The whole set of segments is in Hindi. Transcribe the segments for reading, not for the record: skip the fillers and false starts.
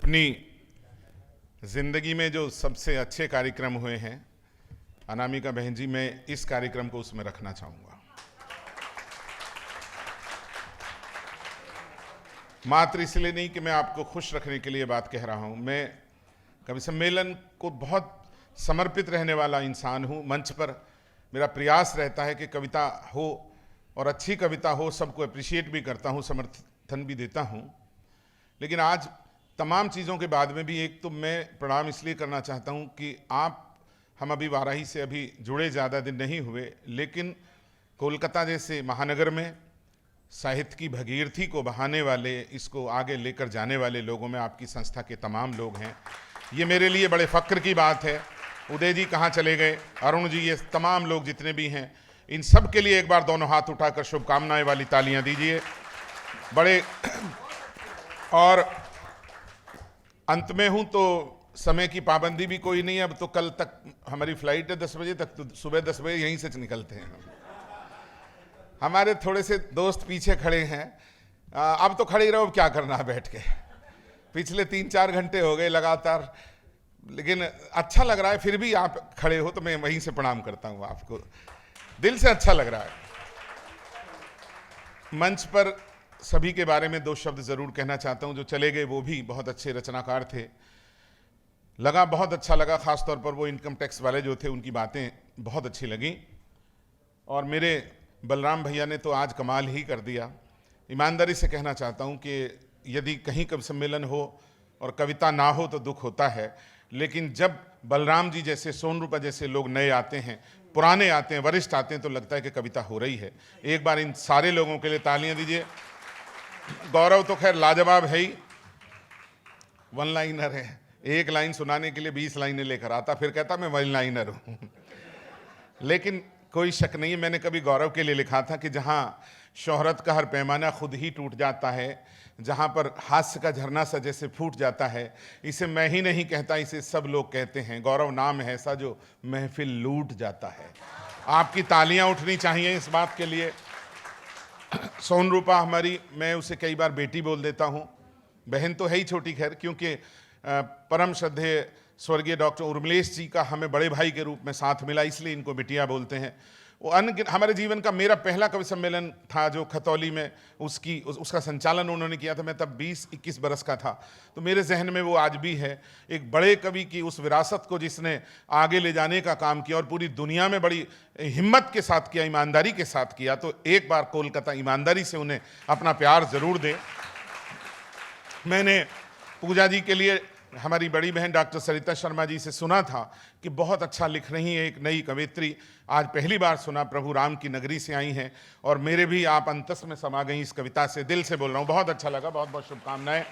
अपनी ज़िंदगी में जो सबसे अच्छे कार्यक्रम हुए हैं, अनामिका बहन जी, मैं इस कार्यक्रम को उसमें रखना चाहूँगा। मात्र इसलिए नहीं कि मैं आपको खुश रखने के लिए बात कह रहा हूँ, मैं कवि सम्मेलन को बहुत समर्पित रहने वाला इंसान हूँ। मंच पर मेरा प्रयास रहता है कि कविता हो और अच्छी कविता हो, सबको अप्रिशिएट भी करता हूँ, समर्थन भी देता हूँ। लेकिन आज तमाम चीज़ों के बाद में भी एक तो मैं प्रणाम इसलिए करना चाहता हूँ कि हम अभी वाराही से अभी जुड़े ज़्यादा दिन नहीं हुए, लेकिन कोलकाता जैसे महानगर में साहित्य की भगीरथी को बहाने वाले, इसको आगे लेकर जाने वाले लोगों में आपकी संस्था के तमाम लोग हैं। ये मेरे लिए बड़े फ़क्र की बात है। उदय जी कहाँ चले गए, अरुण जी, ये तमाम लोग जितने भी हैं, इन सब के लिए एक बार दोनों हाथ उठाकर शुभकामनाएं वाली तालियां दीजिए। बड़े और अंत में हूं तो समय की पाबंदी भी कोई नहीं है। अब तो कल तक हमारी फ्लाइट है 10 बजे तक, तो सुबह 10 बजे यहीं से निकलते हैं। हमारे थोड़े से दोस्त पीछे खड़े हैं, अब तो खड़े ही रहो, क्या करना है बैठ के। पिछले 3-4 घंटे हो गए लगातार, लेकिन अच्छा लग रहा है। फिर भी आप खड़े हो तो मैं वहीं से प्रणाम करता हूं आपको, दिल से अच्छा लग रहा है। मंच पर सभी के बारे में 2 शब्द जरूर कहना चाहता हूं। जो चले गए वो भी बहुत अच्छे रचनाकार थे, बहुत अच्छा लगा। खासतौर पर वो इनकम टैक्स वाले जो थे, उनकी बातें बहुत अच्छी लगी। और मेरे बलराम भैया ने तो आज कमाल ही कर दिया। ईमानदारी से कहना चाहता हूं कि यदि कहीं कवि सम्मेलन हो और कविता ना हो तो दुख होता है, लेकिन जब बलराम जी जैसे, सोनरूपा जैसे लोग नए आते हैं, पुराने आते हैं, वरिष्ठ आते हैं, तो लगता है कि कविता हो रही है। एक बार इन सारे लोगों के लिए तालियां दीजिए। गौरव तो खैर लाजवाब है ही, 1 लाइनर है, 1 लाइन सुनाने के लिए 20 लाइनें लेकर आता, फिर कहता मैं 1 लाइनर हूं। लेकिन कोई शक नहीं है, मैंने कभी गौरव के लिए लिखा था कि जहां शोहरत का हर पैमाना खुद ही टूट जाता है, जहां पर हास्य का झरना सा जैसे फूट जाता है, इसे मैं ही नहीं कहता, इसे सब लोग कहते हैं। गौरव नाम है ऐसा जो महफिल लूट जाता है। आपकी तालियां उठनी चाहिए इस बात के लिए। सोनरूपा हमारी, मैं उसे कई बार बेटी बोल देता हूं, बहन तो है ही छोटी खैर, क्योंकि परम श्रद्धेय स्वर्गीय डॉक्टर उर्मिलेश जी का हमें बड़े भाई के रूप में साथ मिला, इसलिए इनको बिटिया बोलते हैं। वो हमारे जीवन का मेरा पहला कवि सम्मेलन था जो खतौली में, उसका संचालन उन्होंने किया था। मैं तब 20-21 बरस का था, तो मेरे जहन में वो आज भी है। एक बड़े कवि की उस विरासत को जिसने आगे ले जाने का काम किया और पूरी दुनिया में बड़ी हिम्मत के साथ किया, ईमानदारी के साथ किया, तो एक बार कोलकाता ईमानदारी से उन्हें अपना प्यार जरूर दे। मैंने पूजा जी के लिए हमारी बड़ी बहन डॉक्टर सरिता शर्मा जी से सुना था कि बहुत अच्छा लिख रही है, एक नई कवित्री। आज पहली बार सुना, प्रभु राम की नगरी से आई हैं, और मेरे भी आप अंतस में समा गई इस कविता से। दिल से बोल रहा हूँ, बहुत अच्छा लगा, बहुत बहुत शुभकामनाएं।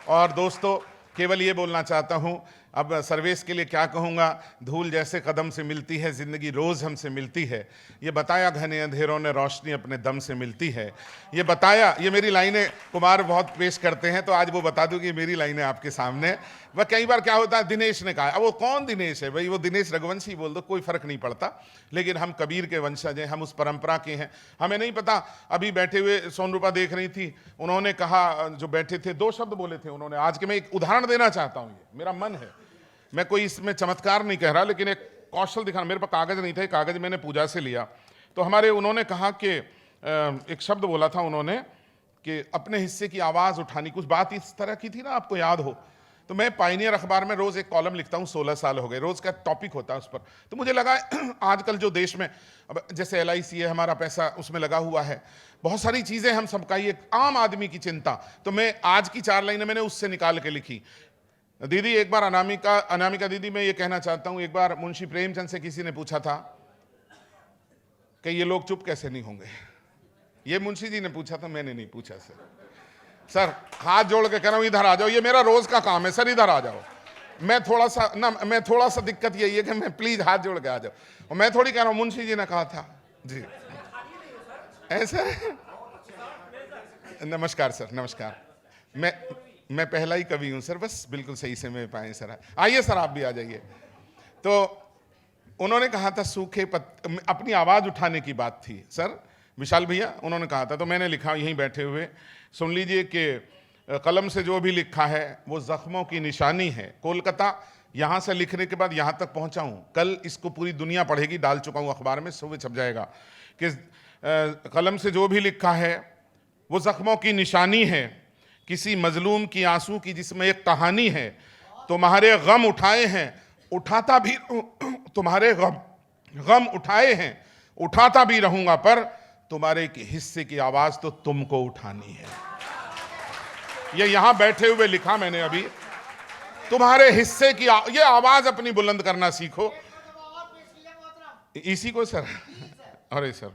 और दोस्तों, केवल ये बोलना चाहता हूँ, अब सर्वेश के लिए क्या कहूँगा। धूल जैसे कदम से मिलती है ज़िंदगी, रोज़ हमसे मिलती है। ये बताया घने अंधेरों ने, रोशनी अपने दम से मिलती है। ये बताया, ये मेरी लाइनें कुमार बहुत पेश करते हैं, तो आज वो बता दूँ कि मेरी लाइनें आपके सामने। वह कई बार क्या होता है, दिनेश ने कहा, अब वो कौन दिनेश है भाई, वो दिनेश रघुवंशी बोल दो, कोई फ़र्क नहीं पड़ता, लेकिन हम कबीर के वंशज हैं, हम उस परंपरा के हैं। हमें नहीं पता, अभी बैठे हुए सोनरूपा देख रही थी, उन्होंने कहा, जो बैठे थे 2 शब्द बोले थे उन्होंने आज के। मैं एक उदाहरण देना चाहता हूँ, ये मेरा मन है, मैं कोई इसमें चमत्कार नहीं कह रहा, लेकिन एक कौशल दिखाना। मेरे पास कागज़ नहीं था, कागज़ मैंने पूजा से लिया, तो उन्होंने कहा कि एक शब्द बोला था उन्होंने कि अपने हिस्से की आवाज़ उठानी, कुछ बात इस तरह की थी ना, आपको याद हो। तो मैं पायनियर अखबार में रोज़ एक कॉलम लिखता हूँ, 16 साल हो गए, रोज़ का टॉपिक होता है उस पर। तो मुझे लगा आजकल जो देश में, अब जैसे LIC है, हमारा पैसा उसमें लगा हुआ है, बहुत सारी चीज़ें हम सबका, ये आम आदमी की चिंता। तो मैं आज की 4 लाइनें मैंने उससे निकाल के लिखी। दीदी, एक बार अनामिका दीदी, मैं ये कहना चाहता हूं, एक बार मुंशी प्रेमचंद से किसी ने पूछा था कि ये लोग चुप कैसे नहीं होंगे। ये मुंशी जी ने पूछा था, मैंने नहीं पूछा। सर हाथ जोड़ के कह रहा हूं, इधर आ जाओ, ये मेरा रोज का काम है सर, इधर आ जाओ। मैं थोड़ा सा दिक्कत यही है कि मैं प्लीज हाथ जोड़ के आ जाओ, और मैं थोड़ी कह रहा हूं, मुंशी जी ने कहा था जी। ऐसे नमस्कार सर, नमस्कार। मैं पहला ही कवि हूं सर, बस बिल्कुल सही से मैं पाए सर। आइए सर, आप भी आ जाइए। तो उन्होंने कहा था सूखे अपनी आवाज़ उठाने की बात थी सर, विशाल भैया उन्होंने कहा था, तो मैंने लिखा यहीं बैठे हुए, सुन लीजिए कि कलम से जो भी लिखा है वो जख्मों की निशानी है। कोलकाता यहाँ से लिखने के बाद यहाँ तक पहुँचा हूँ, कल इसको पूरी दुनिया पढ़ेगी, डाल चुका हूँ अखबार में, सुबह छप जाएगा कि कलम से जो भी लिखा है वो जख्मों की निशानी है, किसी मजलूम की आंसू की जिसमें एक कहानी है। तुम्हारे गम उठाए हैं उठाता भी, तुम्हारे गम उठाए हैं उठाता भी रहूंगा, पर तुम्हारे हिस्से की आवाज तो तुमको उठानी है। ये यहां बैठे हुए लिखा मैंने अभी, तुम्हारे हिस्से की ये आवाज अपनी बुलंद करना सीखो। इसी को सर अरे सर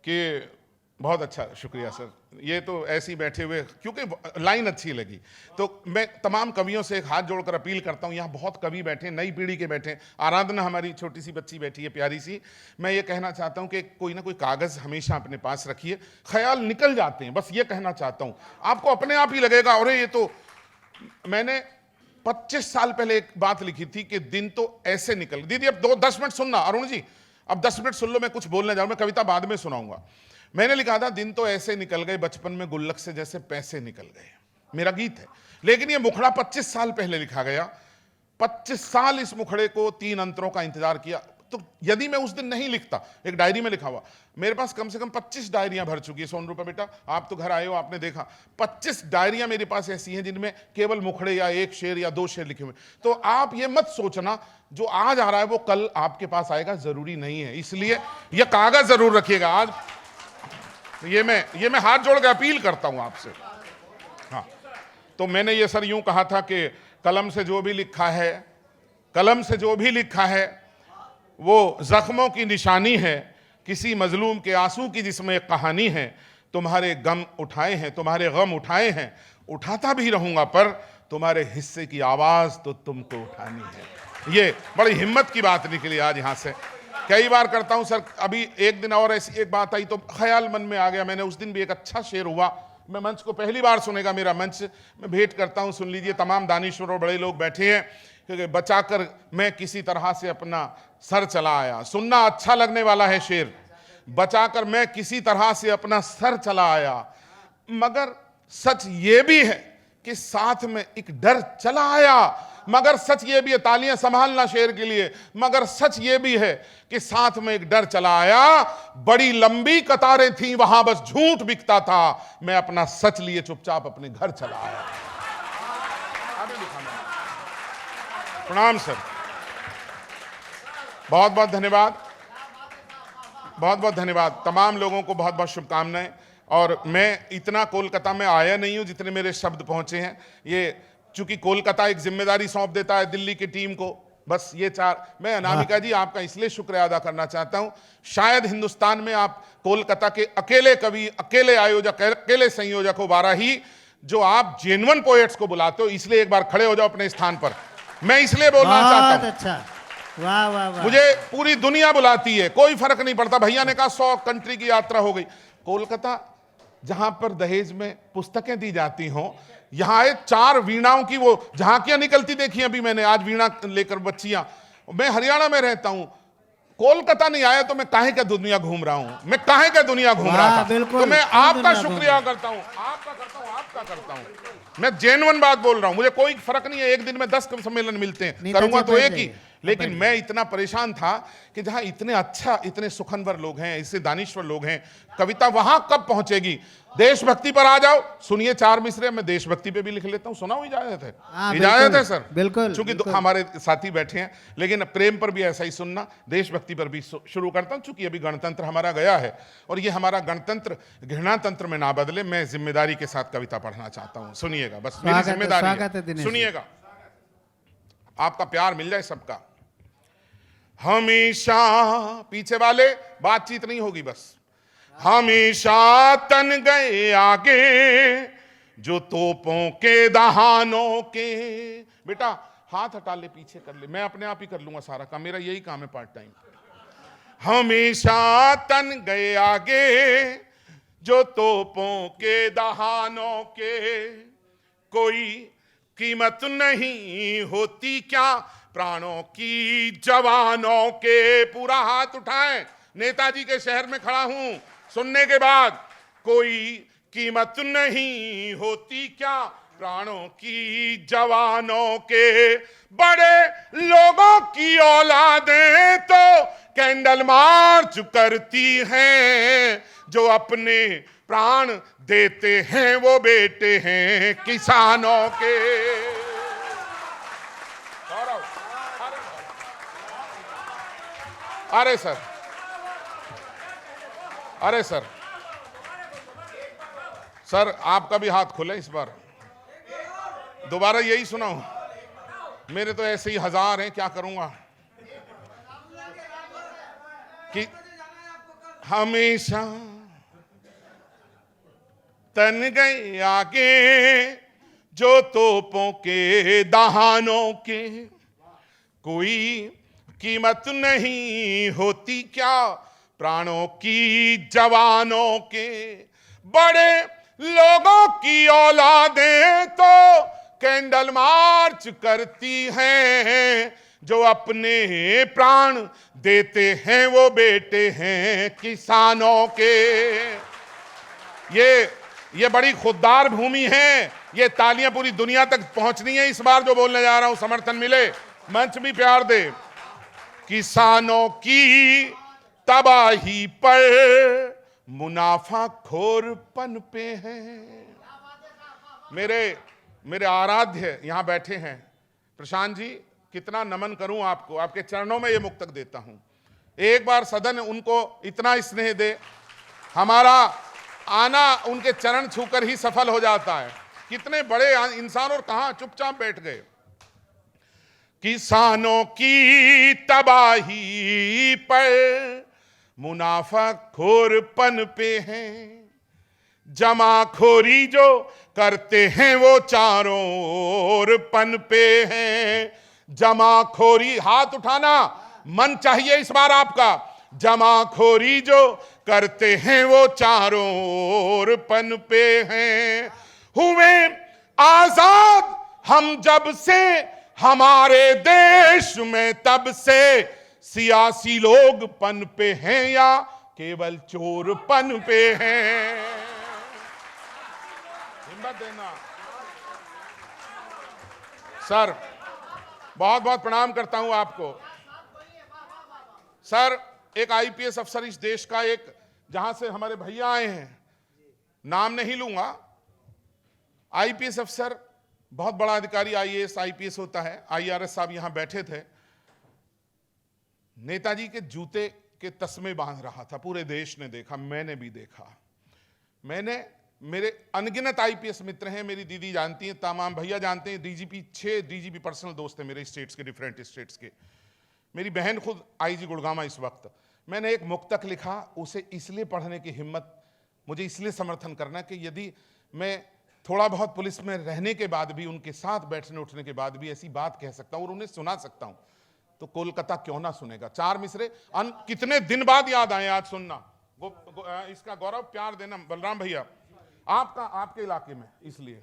कि बहुत अच्छा, शुक्रिया सर। ये तो ऐसे ही बैठे हुए, क्योंकि लाइन अच्छी लगी, तो मैं तमाम कवियों से एक हाथ जोड़कर अपील करता हूँ। यहाँ बहुत कवि बैठे, नई पीढ़ी के बैठे, आराधना हमारी छोटी सी बच्ची बैठी है प्यारी सी। मैं ये कहना चाहता हूँ कि कोई ना कोई कागज़ हमेशा अपने पास रखिए, ख्याल निकल जाते हैं, बस ये कहना चाहता हूँ। आपको अपने आप ही लगेगा अरे ये तो, मैंने 25 साल पहले एक बात लिखी थी कि दिन तो ऐसे निकल, दीदी अब 10 मिनट सुनना, अरुण जी अब 10 मिनट सुन लो, मैं कुछ बोलने जाऊँ, मैं कविता बाद में सुनाऊंगा। मैंने लिखा था दिन तो ऐसे निकल गए बचपन में गुल्लक से जैसे पैसे निकल गए, मेरा गीत है। लेकिन ये मुखड़ा 25 साल पहले लिखा गया। 25 साल इस मुखड़े को 3 अंतरों का इंतजार किया। तो यदि मैं उस दिन नहीं लिखता, एक डायरी में लिखा हुआ, मेरे पास कम से कम 25 डायरियां भर चुकी है। सोन रूपा बेटा आप तो घर आए हो, आपने देखा 25 डायरियां मेरे पास ऐसी हैं जिनमें केवल मुखड़े या एक शेर या 2 शेर लिखे हुए। तो आप ये मत सोचना जो आज आ रहा है वो कल आपके पास आएगा, जरूरी नहीं है। इसलिए ये कागज जरूर रखिएगा। आज ये मैं हाथ जोड़ के अपील करता हूं आपसे। हाँ, तो मैंने ये सर यूं कहा था कि कलम से जो भी लिखा है, कलम से जो भी लिखा है वो जख्मों की निशानी है, किसी मजलूम के आंसू की जिसमें एक कहानी है। तुम्हारे गम उठाए हैं, तुम्हारे गम उठाए हैं, उठाता भी रहूंगा, पर तुम्हारे हिस्से की आवाज तो तुमको उठानी है। ये बड़ी हिम्मत की बात निकली आज यहां से। कई बार करता हूं सर, अभी एक दिन और ऐसी एक बात आई तो ख्याल मन में आ गया। मैंने उस दिन भी एक अच्छा शेर हुआ, मैं मंच को पहली बार सुनेगा मेरा मंच, मैं भेंट करता हूं, सुन लीजिए। तमाम दानिश्वर और बड़े लोग बैठे हैं। क्योंकि बचाकर मैं किसी तरह से अपना सर चला आया, सुनना अच्छा लगने वाला है शेर। बचाकर मैं किसी तरह से अपना सर चला आया, मगर सच ये भी है कि साथ में एक डर चला आया। मगर सच ये भी है, तालियां संभालना शेर के लिए, मगर सच ये भी है कि साथ में एक डर चला आया। बड़ी लंबी कतारें थी वहां, बस झूठ बिकता था, मैं अपना सच लिए चुपचाप अपने घर चला आया। प्रणाम सर, बहुत बहुत धन्यवाद, बहुत बहुत धन्यवाद। तमाम लोगों को बहुत बहुत शुभकामनाएं। और मैं इतना कोलकाता में आया नहीं हूं जितने मेरे शब्द पहुंचे हैं। ये चूंकि कोलकाता एक जिम्मेदारी सौंप देता है दिल्ली की टीम को, बस ये 4। मैं अनामिका जी आपका इसलिए शुक्रिया अदा करना चाहता हूं, शायद हिंदुस्तान में आप कोलकाता के अकेले कवि, अकेले आयोजक, अकेले संयोजक हो वाराही, जो आप जेन्युइन पोएट्स को बुलाते हो। इसलिए एक बार खड़े हो जाओ अपने स्थान पर। मैं इसलिए बोलना चाहता हूं। अच्छा, वाह वाह वाह। मुझे पूरी दुनिया बुलाती है, कोई फर्क नहीं पड़ता। भैया ने कहा 100 कंट्री की यात्रा हो गई। कोलकाता जहां पर दहेज में पुस्तकें दी जाती हों, यहां 4 वीणाओं की वो झांकियां निकलती देखी अभी मैंने, आज वीणा लेकर बच्चियां। मैं हरियाणा में रहता हूं, कोलकाता नहीं आया तो मैं काहे का दुनिया घूम रहा हूं, मैं काहे का दुनिया घूम रहा था। तो मैं आपका शुक्रिया करता हूं, आपका करता हूं। मैं जेन्युइन बात बोल रहा हूं, मुझे कोई फर्क नहीं है। एक दिन में 10 सम्मेलन मिलते हैं, करूंगा तो एक ही। लेकिन मैं इतना परेशान था कि जहां इतने अच्छा, इतने सुखनवर लोग हैं, इससे दानिश्वर लोग हैं, कविता वहां कब पहुंचेगी। देशभक्ति पर आ जाओ, सुनिए 4 मिसरे। मैं देशभक्ति पे भी लिख लेता हूं, सुनाओ, इजाजत है? इजाजत है सर? बिल्कुल। चूंकि हमारे साथी बैठे हैं, लेकिन प्रेम पर भी ऐसा ही सुनना, देशभक्ति पर भी शुरू करता हूं। चूंकि अभी गणतंत्र हमारा गया है और ये हमारा गणतंत्र घृणा तंत्र में ना बदले, मैं जिम्मेदारी के साथ कविता पढ़ना चाहता हूं। सुनिएगा, बस मेरी जिम्मेदारी है, सुनिएगा, आपका प्यार मिल जाए सबका। हमेशा, पीछे वाले बातचीत नहीं होगी, बस। हमेशा तन गए आगे जो तोपों के दहानों के। बेटा हाथ हटा ले, पीछे कर ले, मैं अपने आप ही कर लूंगा सारा काम, मेरा यही काम है पार्ट टाइम। हमेशा तन गए आगे जो तोपों के दहानों के, कोई कीमत नहीं होती क्या प्राणों की जवानों के। पूरा हाथ उठाएं, नेताजी के शहर में खड़ा हूं सुनने के बाद। कोई कीमत नहीं होती क्या प्राणों की जवानों के। बड़े लोगों की औलादें तो कैंडल मार्च करती हैं, जो अपने प्राण देते हैं वो बेटे हैं किसानों के। अरे सर, अरे सर, सर आपका भी हाथ खुले इस बार, दोबारा यही सुनाऊं? मेरे तो ऐसे ही 1000 हैं, क्या करूंगा कि हमेशा तन गए आगे जो तोपों के दहानों के। कोई कीमत नहीं होती क्या प्राणों की जवानों के। बड़े लोगों की औलादें तो कैंडल मार्च करती हैं, जो अपने प्राण देते हैं वो बेटे हैं किसानों के। ये बड़ी खुददार भूमि है, ये तालियां पूरी दुनिया तक पहुंचनी है। इस बार जो बोलने जा रहा हूं समर्थन मिले, मंच भी प्यार दे। किसानों की तबाही पर मुनाफा खोर पनपे हैं। मेरे आराध्य यहां बैठे हैं प्रशांत जी, कितना नमन करूं आपको, आपके चरणों में ये मुक्तक देता हूं। एक बार सदन उनको इतना स्नेह दे, हमारा आना उनके चरण छूकर ही सफल हो जाता है। कितने बड़े इंसान और कहां चुपचाप बैठ गए। किसानों की तबाही पर मुनाफा खोर पनपे हैं, जमाखोरी जो करते हैं वो चारों ओर पनपे हैं। जमाखोरी, हाथ उठाना, मन चाहिए इस बार आपका। जमाखोरी जो करते हैं वो चारों ओर पनपे हैं। हुए आजाद हम जब से हमारे देश में, तब से सियासी लोग पनपे हैं या केवल चोर पनपे हैं। हिम्मत देना सर, बहुत बहुत प्रणाम करता हूं आपको सर। एक आईपीएस अफसर इस देश का, एक जहां से हमारे भैया आए हैं, नाम नहीं लूंगा, आईपीएस अफसर, बहुत बड़ा अधिकारी आईएएस आईपीएस होता है। आईआरएस साहब यहां बैठे थे, नेताजी के जूते के तस्मे बांध रहा था। पूरे देश ने देखा, मैंने भी देखा। मेरे अनगिनत आईपीएस मित्र हैं, मेरी दीदी जानती हैं, तमाम भैया जानते हैं, डीजीपी 6 डीजीपी पर्सनल दोस्त हैं मेरे स्टेट्स के, डिफरेंट स्टेट्स के। मेरी बहन खुद आईजी गुड़गामा इस वक्त। मैंने एक मुक्तक लिखा, उसे इसलिए पढ़ने की हिम्मत, मुझे इसलिए समर्थन करना कि यदि मैं थोड़ा बहुत पुलिस में रहने के बाद भी, उनके साथ बैठने उठने के बाद भी ऐसी बात कह सकता हूं और उन्हें सुना सकता हूं, तो कोलकाता क्यों ना सुनेगा। 4 मिसरे कितने दिन बाद याद आए आज सुनना। इसका गौरव प्यार देना बलराम भैया, आपके इलाके में। इसलिए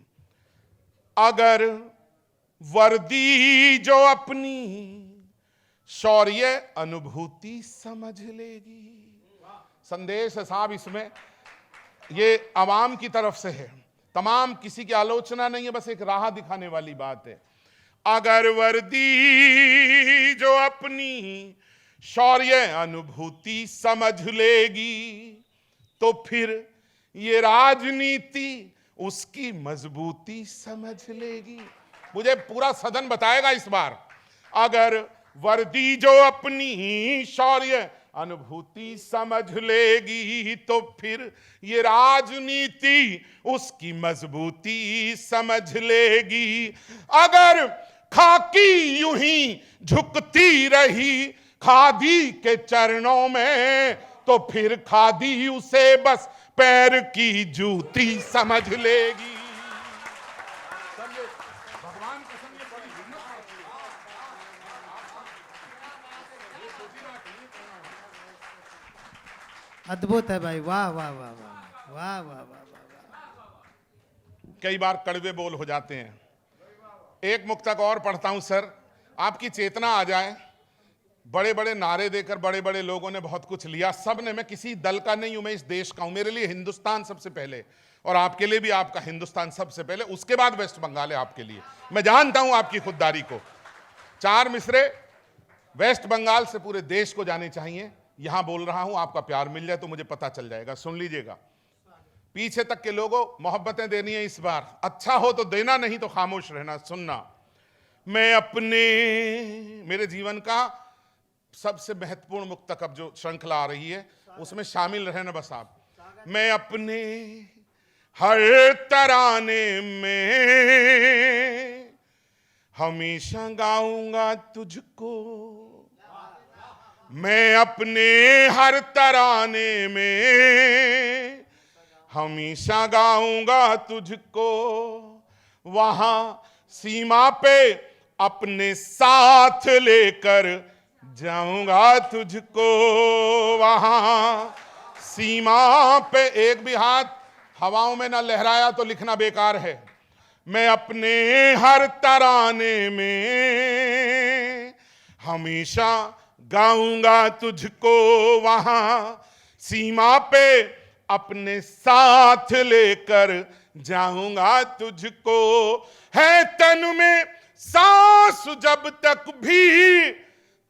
अगर वर्दी जो अपनी शौर्य अनुभूति समझ लेगी, संदेश है साहब इसमें, ये आवाम की तरफ से है, तमाम किसी की आलोचना नहीं है, बस एक राह दिखाने वाली बात है। अगर वर्दी जो अपनी शौर्य अनुभूति समझ लेगी, तो फिर ये राजनीति उसकी मजबूती समझ लेगी। मुझे पूरा सदन बताएगा इस बार। अगर वर्दी जो अपनी शौर्य अनुभूति समझ लेगी, तो फिर ये राजनीति उसकी मजबूती समझ लेगी। अगर खाकी यूं ही झुकती रही खादी के चरणों में, तो फिर खादी उसे बस पैर की जूती समझ लेगी। भगवान कसम, ये बड़ी हिम्मत है। अद्भुत है भाई, वाह वाह वाह वाह वाह वाह वाह वाह। कई बार कड़वे बोल हो जाते हैं। एक मुक्तक और पढ़ता हूं सर, आपकी चेतना आ जाए। बड़े बड़े नारे देकर बड़े बड़े लोगों ने बहुत कुछ लिया, सब ने, मैं किसी दल का नहीं हूं, मैं इस देश का हूं। मेरे लिए हिंदुस्तान सबसे पहले, और आपके लिए भी आपका हिंदुस्तान सबसे पहले, उसके बाद वेस्ट बंगाल है आपके लिए। मैं जानता हूं आपकी खुददारी को। 4 मिसरे वेस्ट बंगाल से पूरे देश को जाने चाहिए। यहां बोल रहा हूं, आपका प्यार मिल जाए तो मुझे पता चल जाएगा। सुन लीजिएगा। पीछे तक के लोगों, मोहब्बतें देनी है इस बार, अच्छा हो तो देना, नहीं तो खामोश रहना। सुनना, मैं अपने, मेरे जीवन का सबसे महत्वपूर्ण मुक्तक अब जो श्रृंखला आ रही है उसमें शामिल रहना बस आप। मैं अपने हर तराने में हमेशा गाऊंगा तुझको, मैं अपने हर तराने में हमेशा गाऊंगा तुझको, वहां सीमा पे अपने साथ लेकर जाऊंगा तुझको, वहां सीमा पे। एक भी हाथ हवाओं में ना लहराया तो लिखना बेकार है। मैं अपने हर तराने में हमेशा गाऊंगा तुझको, वहां सीमा पे अपने साथ लेकर जाऊंगा तुझको। है तन में सांस जब तक भी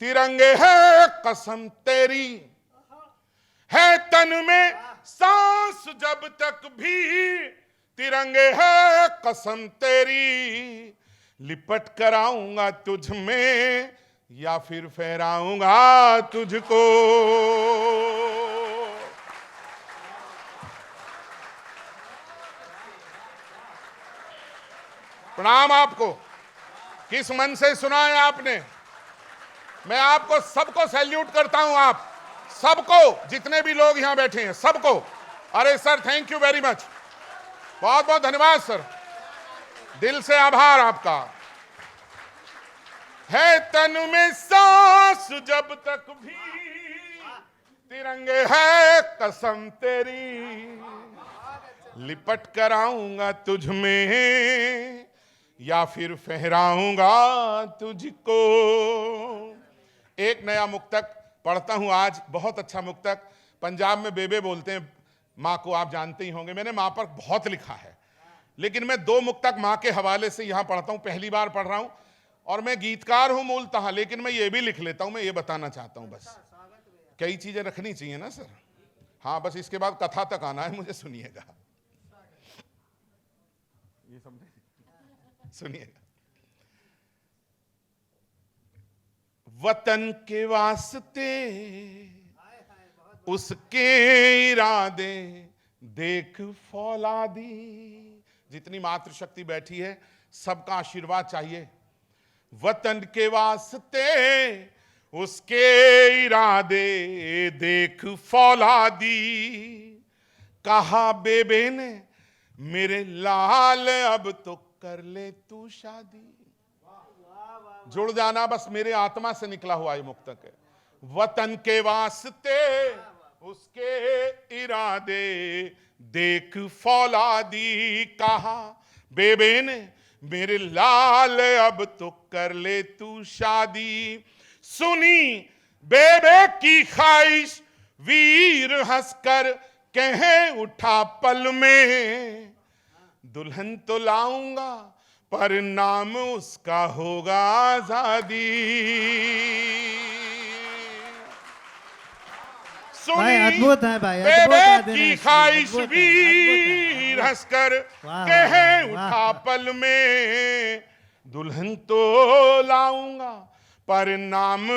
तिरंगे है कसम तेरी, है तन में सांस जब तक भी तिरंगे है कसम तेरी, लिपट कर आऊंगा तुझ में या फिर फहराऊंगा तुझको। प्रणाम आपको। किस मन से सुना है आपने? मैं आपको सबको सैल्यूट करता हूं, आप सबको, जितने भी लोग यहां बैठे हैं सबको। अरे sir, thank you very much, बहुत बहुत धन्यवाद सर, दिल से आभार आपका। है तन में सांस जब तक भी तिरंगे है कसम तेरी, लिपट कर आऊंगा तुझ में या फिर फहराऊंगा तुझको। एक नया मुक्तक पढ़ता हूं आज, बहुत अच्छा मुक्तक। पंजाब में बेबे बोलते हैं माँ को, आप जानते ही होंगे। मैंने माँ पर बहुत लिखा है, लेकिन मैं 2 मुक्तक माँ के हवाले से यहां पढ़ता हूं, पहली बार पढ़ रहा हूं। और मैं गीतकार हूं मूलतः, लेकिन मैं ये भी लिख लेता हूं। मैं ये बताना चाहता हूं, बस कई चीजें रखनी चाहिए ना सर। हाँ, बस इसके बाद कथा तक आना है मुझे, सुनिएगा, ये समझे, सुनिएगा। वतन के वास्ते उसके इरादे देख फौलादी। जितनी मातृशक्ति बैठी है सबका आशीर्वाद चाहिए। वतन के वास्ते उसके इरादे देख फौलादी, कहा बेबे ने मेरे लाल अब तो कर ले तू शादी। जुड़ जाना, बस मेरे आत्मा से निकला हुआ ये मुक्तक है। वतन के वास्ते उसके इरादे देख फौलादी, कहा बेबे ने मेरे लाल अब तो कर ले तू शादी। सुनी बेबे की ख्वाहिश वीर हंसकर कहे उठा पल में, दुल्हन तो लाऊंगा पर नाम उसका होगा आजादी। भाई अद्भुत है भाई, बेबे की ख्वाहिश वीर हंसकर कहे उठा पल में, दुल्हन तो लाऊंगा पर नाम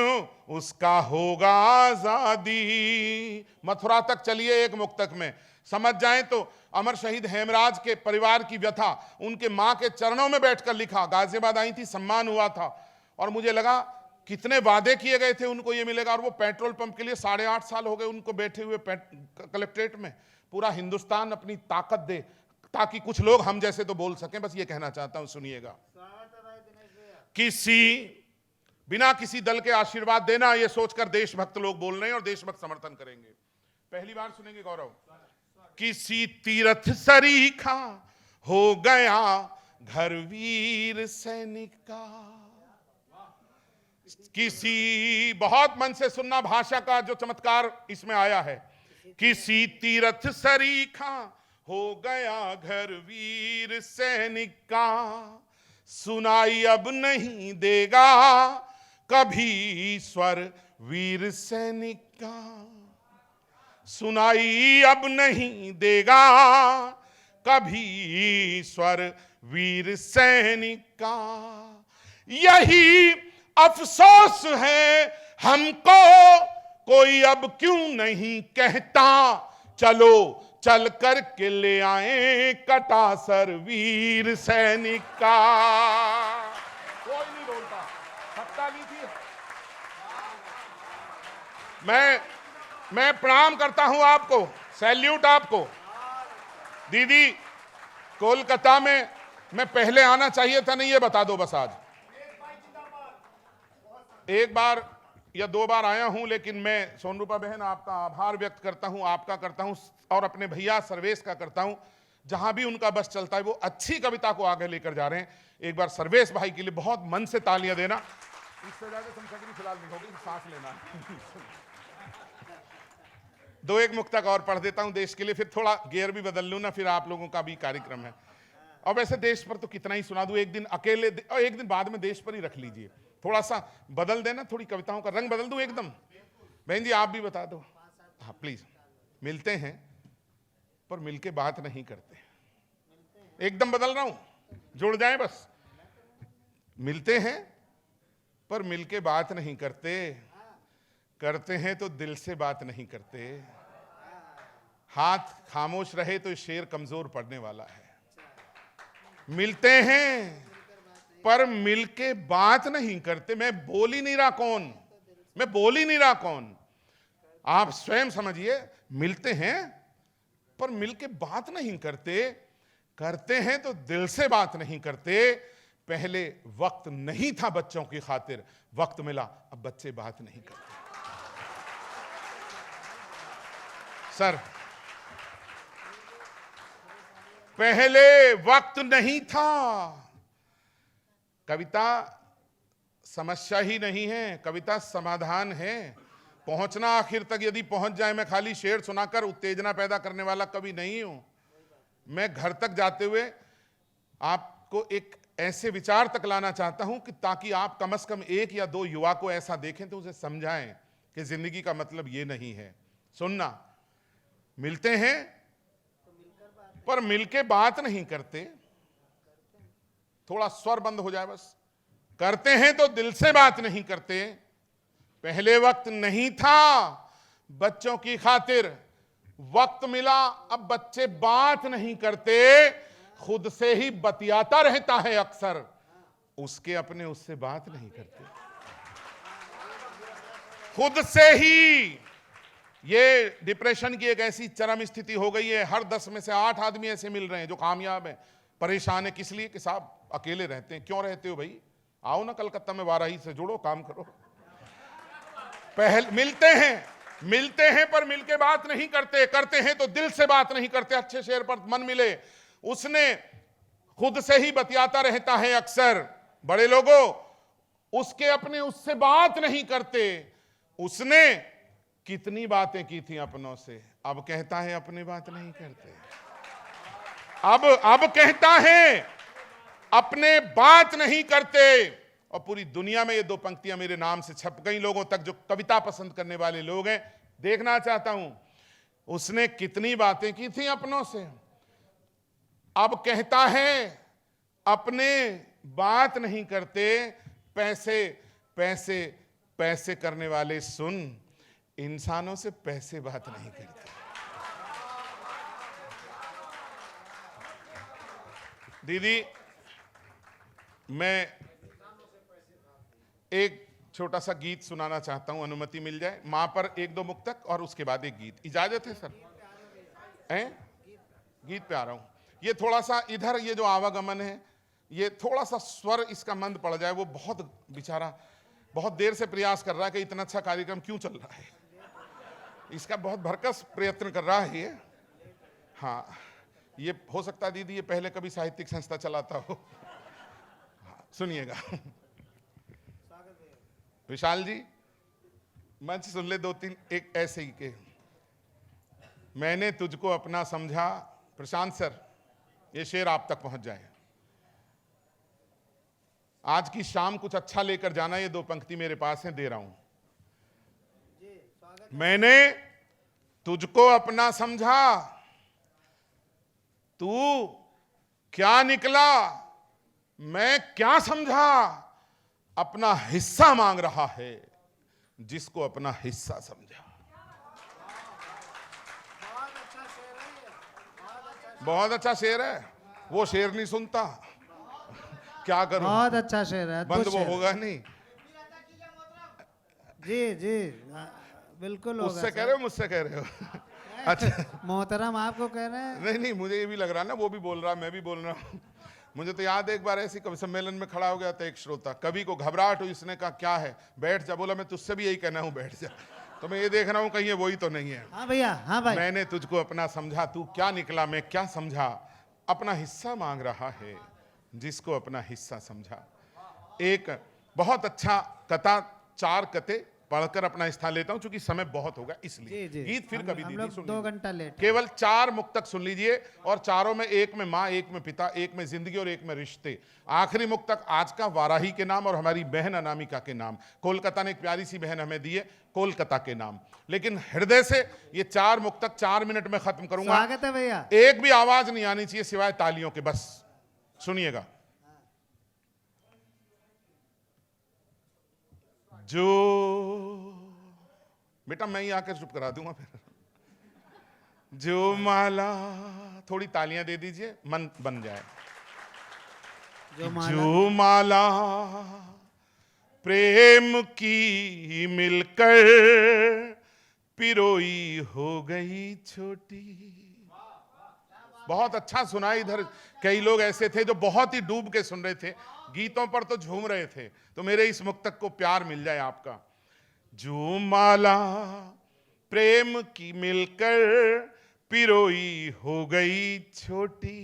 उसका होगा आजादी। मथुरा तक चलिए एक मुक्तक में, समझ जाएं तो अमर शहीद हेमराज के परिवार की व्यथा उनके मां के चरणों में बैठकर लिखा। गाजियाबाद आई थी, सम्मान हुआ था, और मुझे लगा कितने वादे किए गए थे उनको ये मिलेगा, और वो पेट्रोल पंप के लिए 8.5 साल हो गए उनको बैठे हुए कलेक्ट्रेट में। पूरा हिंदुस्तान अपनी ताकत दे ताकि कुछ लोग हम जैसे तो बोल सकें। बस ये कहना चाहता हूं, सुनिएगा। बिना किसी दल के आशीर्वाद देना, ये सोचकर देशभक्त लोग बोल रहे हैं और देशभक्त समर्थन करेंगे। पहली बार सुनेंगे गौरव। किसी तीर्थ सरीखा हो गया घर वीर सैनिक का, किसी, बहुत मन से सुनना भाषा का जो चमत्कार इसमें आया है। किसी तीरथ सरीखा हो गया घर वीर सैनिक का, सुनाई अब नहीं देगा कभी स्वर वीर सैनिक का, सुनाई अब नहीं देगा कभी स्वर वीर सैनिक का। यही अफसोस है हमको, कोई अब क्यों नहीं कहता, चलो चल कर के ले आए कटा सर वीर सैनिक का। कोई नहीं बोलता, सत्ता नहीं थी। मैं प्रणाम करता हूं आपको, सैल्यूट आपको। दीदी, कोलकाता में मैं पहले आना चाहिए था, नहीं ये बता दो बस। आज एक बार या 2 बार आया हूं, लेकिन मैं सोनरूपा बहन आपका आभार व्यक्त करता हूं, आपका करता हूं और अपने भैया सर्वेश का करता हूं। जहां भी उनका बस चलता है वो अच्छी कविता को आगे लेकर जा रहे हैं। एक बार सर्वेश भाई के लिए बहुत मन से तालियां देना। इससे ज्यादा समझ फिलहाल नहीं होगी, सांस लेना। 2-1 मुक्तक और पढ़ देता हूं देश के लिए, फिर थोड़ा गियर भी बदल लूं ना, फिर आप लोगों का भी कार्यक्रम है। और वैसे देश पर तो कितना ही सुना दूं, एक दिन अकेले और एक दिन बाद में देश पर ही रख लीजिए। थोड़ा सा बदल देना, थोड़ी कविताओं का रंग बदल दूं एकदम। बहन जी आप भी बता दो। हाँ प्लीज। मिलते हैं पर मिलके बात नहीं करते, एकदम बदल रहा हूं, जुड़ जाए बस। मिलते हैं पर मिलके बात नहीं करते, करते हैं तो दिल से बात नहीं करते। हाथ खामोश रहे तो शेर कमजोर पड़ने वाला है। मिलते हैं पर मिलके बात नहीं करते। मैं बोल ही नहीं रहा कौन, मैं बोल ही नहीं रहा कौन, आप स्वयं समझिए। मिलते हैं पर मिलके बात नहीं करते, करते हैं तो दिल से बात नहीं करते। पहले वक्त नहीं था बच्चों की खातिर, वक्त मिला अब बच्चे बात नहीं करते। सर, पहले वक्त नहीं था। कविता समस्या ही नहीं है, कविता समाधान है। पहुंचना आखिर तक यदि पहुंच जाए। मैं खाली शेर सुनाकर उत्तेजना पैदा करने वाला कवि नहीं हूं। मैं घर तक जाते हुए आपको एक ऐसे विचार तक लाना चाहता हूं कि ताकि आप कम से कम 1 या 2 युवा को ऐसा देखें तो उसे समझाएं कि जिंदगी का मतलब ये नहीं है। सुनना, मिलते हैं पर मिलके बात नहीं करते। थोड़ा स्वर बंद हो जाए बस। करते हैं तो दिल से बात नहीं करते। पहले वक्त नहीं था बच्चों की खातिर, वक्त मिला अब बच्चे बात नहीं करते। खुद से ही बतियाता रहता है अक्सर, उसके अपने उससे बात नहीं करते। खुद से ही। ये डिप्रेशन की एक ऐसी चरम स्थिति हो गई है। हर 10 में से 8 आदमी ऐसे मिल रहे हैं जो कामयाब हैं। परेशान है किस लिए कि साहब अकेले रहते हैं। क्यों रहते हो भाई, आओ ना कलकत्ता में वाराही से जुड़ो, काम करो। मिलते हैं पर मिलके बात नहीं करते, करते हैं तो दिल से बात नहीं करते। अच्छे शेर पर मन मिले। उसने खुद से ही बतियाता रहता है अक्सर। बड़े लोगों, उसके अपने उससे बात नहीं करते। उसने कितनी बातें की थी अपनों से, अब कहता है अपने बात नहीं करते। अब कहता है अपने बात नहीं करते। और पूरी दुनिया में ये 2 पंक्तियां मेरे नाम से छप गई। लोगों तक जो कविता पसंद करने वाले लोग हैं, देखना चाहता हूं उसने कितनी बातें की थी अपनों से। अब कहता है अपने बात नहीं करते। पैसे पैसे पैसे करने वाले सुन, इंसानों से पैसे बात नहीं करते। दीदी, मैं एक छोटा सा गीत सुनाना चाहता हूं, अनुमति मिल जाए। मां पर 1-2 मुक्तक और उसके बाद एक गीत, इजाजत है सर? गीत पे आ रहा हूं। ये थोड़ा सा इधर, ये जो आवागमन है, ये थोड़ा सा स्वर इसका मंद पड़ जाए। वो बहुत बेचारा बहुत देर से प्रयास कर रहा है कि इतना अच्छा कार्यक्रम क्यों चल रहा है। इसका बहुत भरकस प्रयत्न कर रहा है ये। हाँ, ये हो सकता है दीदी ये पहले कभी साहित्यिक संस्था चलाता हो। हाँ, सुनिएगा। विशाल जी मंच सुन ले, 2-3 एक ऐसे ही के। मैंने तुझको अपना समझा। प्रशांत सर, ये शेर आप तक पहुंच जाए। आज की शाम कुछ अच्छा लेकर जाना। ये 2 पंक्ति मेरे पास है, दे रहा हूं। मैंने तुझको अपना समझा, तू क्या निकला मैं क्या समझा। अपना हिस्सा मांग रहा है जिसको अपना हिस्सा समझा। बहुत अच्छा शेर है। वो शेर नहीं सुनता, क्या करूं? बहुत अच्छा शेर है, बंद अद्भुत वो शेर है। होगा नहीं। जी जी, बिल्कुल होगा उससे सर। कह रहे हो मुझसे कह रहे हो? अच्छा, मोहतरम आपको कह रहे हैं। नहीं नहीं, मुझे ये भी लग रहा है ना, वो भी बोल रहा मैं भी बोल रहा हूँ। मुझे तो याद है एक बार ऐसी कवि सम्मेलन में खड़ा हो गया था एक श्रोता, कवि को घबराहट हुई, इसने कहा क्या है, बैठ जा। बोला मैं तुझसे भी यही कहना हूँ, बैठ जा। तो मैं ये देख रहा हूँ कहीं ये वही तो नहीं है। हाँ भैया, हाँ भाई। मैंने तुझको अपना समझा, तू क्या निकला मैं क्या समझा। अपना हिस्सा मांग रहा है जिसको अपना हिस्सा समझा। एक बहुत अच्छा कथा, 4 कथे पढ़कर अपना स्थान लेता हूं, क्योंकि समय बहुत होगा इसलिए। जी, जी। गीत फिर कभी हम दीदी लोग सुन 2 लीजिए। घंटा लेट। केवल 4 मुक्तक सुन लीजिए, और चारों में, एक में माँ, एक में पिता, एक में जिंदगी और एक में रिश्ते। आखिरी मुक्तक आज का वाराही के नाम और हमारी बहन अनामिका के नाम। कोलकाता ने एक प्यारी सी बहन हमें दी है, कोलकाता के नाम। लेकिन हृदय से ये 4 मुक्तक 4 मिनट में खत्म करूंगा। स्वागत है भैया। एक भी आवाज नहीं आनी चाहिए सिवाय तालियों के, बस सुनिएगा। जो बेटा मैं ही आकर चुप करा दूंगा फिर। जो माला, थोड़ी तालियां दे दीजिए, मन बन जाए। जो माला प्रेम की मिलकर पिरोई हो गई छोटी। बहुत अच्छा सुना। इधर कई लोग ऐसे थे जो बहुत ही डूब के सुन रहे थे, गीतों पर तो झूम रहे थे। तो मेरे इस मुक्तक को प्यार मिल जाए आपका। जो माला प्रेम की मिलकर पिरोई हो गई छोटी,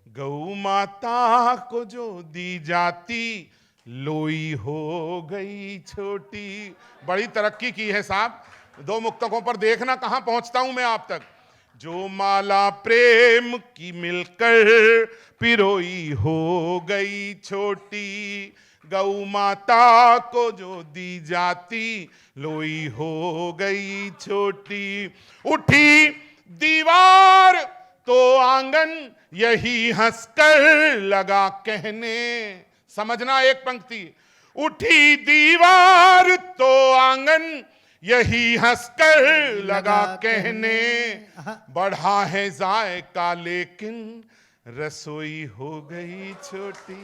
गौ माता को जो दी जाती लोई हो गई छोटी। बड़ी तरक्की की है साहब। 2 मुक्तकों पर देखना कहां पहुंचता हूं मैं आप तक। जो माला प्रेम की मिलकर पिरोई हो गई छोटी, गौ माता को जो दी जाती लोई हो गई छोटी। उठी दीवार तो आंगन यही हंसकर लगा कहने। समझना एक पंक्ति। उठी दीवार तो आंगन यही हंसकर लगा कहने। बढ़ा है जायका लेकिन रसोई हो गई छोटी।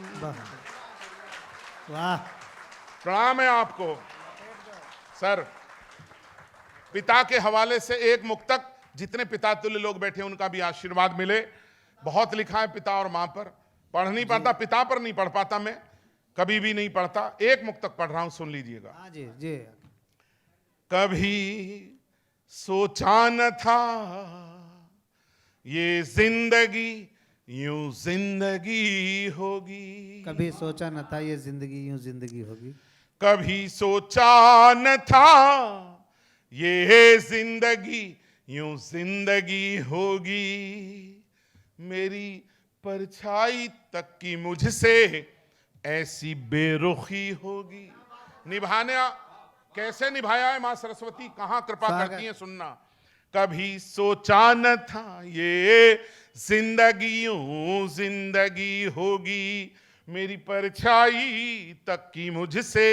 वाह, प्रणाम है आपको सर। पिता के हवाले से एक मुक्तक, जितने पिता तुल्य लोग बैठे उनका भी आशीर्वाद मिले। बहुत लिखा है पिता और मां पर, पढ़ नहीं पाता, पिता पर नहीं पढ़ पाता मैं, कभी भी नहीं पढ़ता। एक मुक्तक पढ़ रहा हूं, सुन लीजिएगा। हाँ जी जी। कभी सोचा न था ये जिंदगी यूं जिंदगी होगी। कभी सोचा न था ये जिंदगी यूं जिंदगी होगी। कभी सोचा न था ये जिंदगी यूं जिंदगी होगी। मेरी परछाई तक की मुझसे ऐसी बेरुखी होगी। निभाने कैसे निभाया है मां सरस्वती, कहां कृपा करती हैं सुनना। कभी सोचा न था ये जिंदगी यूं जिंदगी होगी। मेरी परछाई तक की मुझसे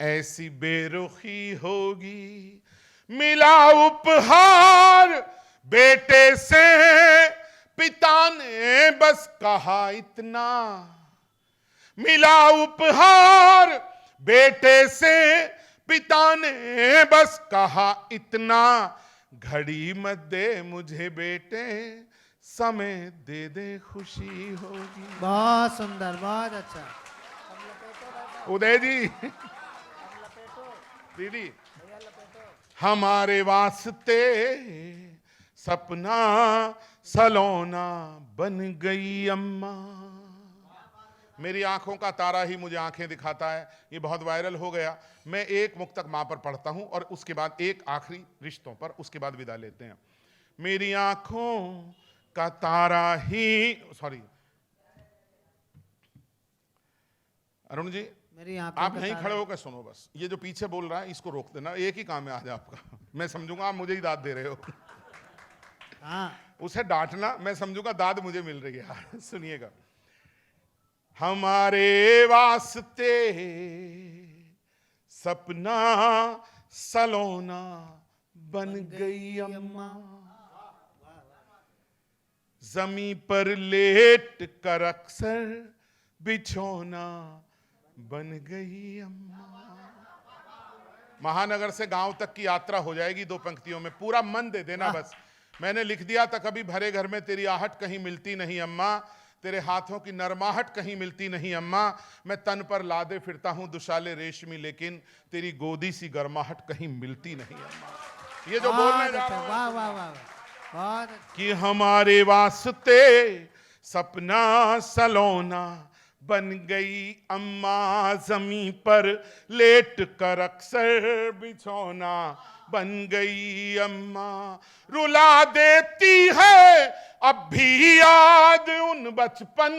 ऐसी बेरुखी होगी। मिला उपहार बेटे से पिता ने बस कहा इतना। मिला उपहार बेटे से पिता ने बस कहा इतना। घड़ी मत दे मुझे बेटे, समय दे दे खुशी होगी। बहुत सुंदर, बहुत अच्छा। उदय जी, दीदी, हमारे वास्ते सपना सलोना बन गई अम्मा। मेरी आंखों का तारा ही मुझे आंखें दिखाता है, ये बहुत वायरल हो गया। मैं एक मुक्तक मां पर पढ़ता हूं और उसके बाद एक आखिरी रिश्तों पर, उसके बाद विदा लेते हैं। मेरी आंखों का तारा ही, सॉरी अरुण जी, मेरी आंखों आप का यहीं तारा। खड़े होकर सुनो बस। ये जो पीछे बोल रहा है इसको रोक देना, एक ही काम है आज आपका। मैं समझूंगा आप मुझे ही दाद दे रहे हो। हाँ, उसे डांटना, मैं समझूंगा दाद मुझे मिल रही है। सुनिएगा। हमारे वास्ते सपना सलोना बन गई अम्मा, जमी पर लेट कर अक्सर बिछोना बन गई अम्मा। महानगर से गांव तक की यात्रा हो जाएगी 2 पंक्तियों में, पूरा मन दे देना बस। मैंने लिख दिया था, कभी भरे घर में तेरी आहट कहीं मिलती नहीं अम्मा, तेरे हाथों की नरमाहट कहीं मिलती नहीं अम्मा, मैं तन पर लादे फिरता हूं दुशाले रेशमी, लेकिन तेरी गोदी सी गर्माहट कहीं मिलती नहीं अम्मा। ये जो बोलने जा रहा हूं, वाह वाह वाह, बहुत अच्छा। कि हमारे वास्ते सपना सलोना बन गई अम्मा, जमी पर लेट कर अक्सर बिछौना बन गई अम्मा, रुला देती है अब भी याद उन बचपन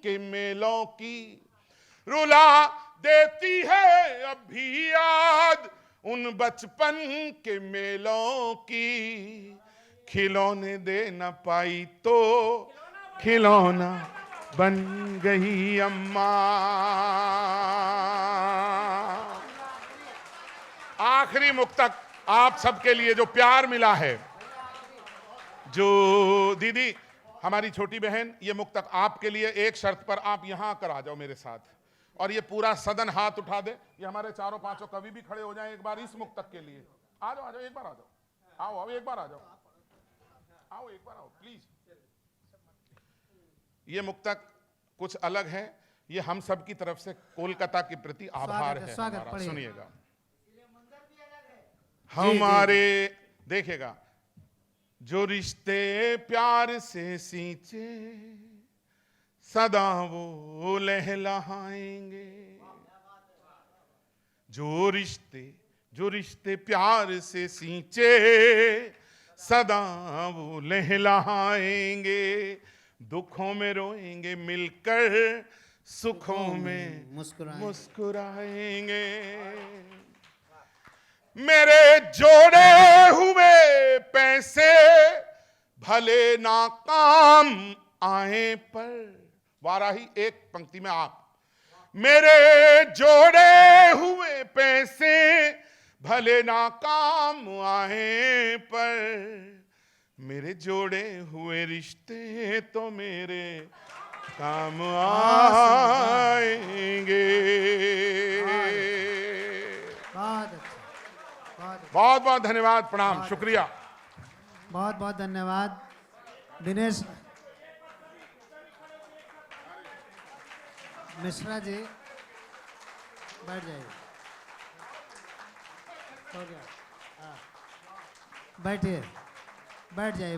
के मेलों की, रुला देती है अब भी याद उन बचपन के मेलों की, खिलौने दे न पाई तो खिलौना बन गई अम्मा। आखिरी मुक्तक आप सबके लिए जो प्यार मिला है, जो दीदी हमारी छोटी बहन, ये मुक्तक आपके लिए, एक शर्त पर, आप यहां आकर आ जाओ मेरे साथ, और ये पूरा सदन हाथ उठा दे, ये हमारे चारों पांचों कवि भी खड़े हो जाएं एक बार इस मुक्तक के लिए। आ जाओ एक बार, आ जाओ, आओ आओ एक बार आ जाओ, आओ एक बार आओ प्लीज। ये मुक्तक कुछ अलग है, ये हम सब की तरफ से कोलकाता के प्रति आभार है हमारा। सुनिएगा। हमारे, देखिएगा, जो रिश्ते प्यार से सींचे सदा वो लहलहाएंगे, जो रिश्ते प्यार से सींचे सदा वो लहलहाएंगे, दुखों में रोएंगे मिलकर, सुखों में मुस्कुराएंगे। मेरे जोड़े हुए पैसे भले ना काम आए पर, वाराही एक पंक्ति में आप, मेरे जोड़े हुए पैसे भले ना काम आए पर, मेरे जोड़े हुए रिश्ते तो मेरे काम आएंगे। बहुत बहुत धन्यवाद, प्रणाम, शुक्रिया। बहुत बहुत धन्यवाद दिनेश मिश्रा जी, बैठ जाइए, हो गया, हाँ बैठिए, बैठ जाइए।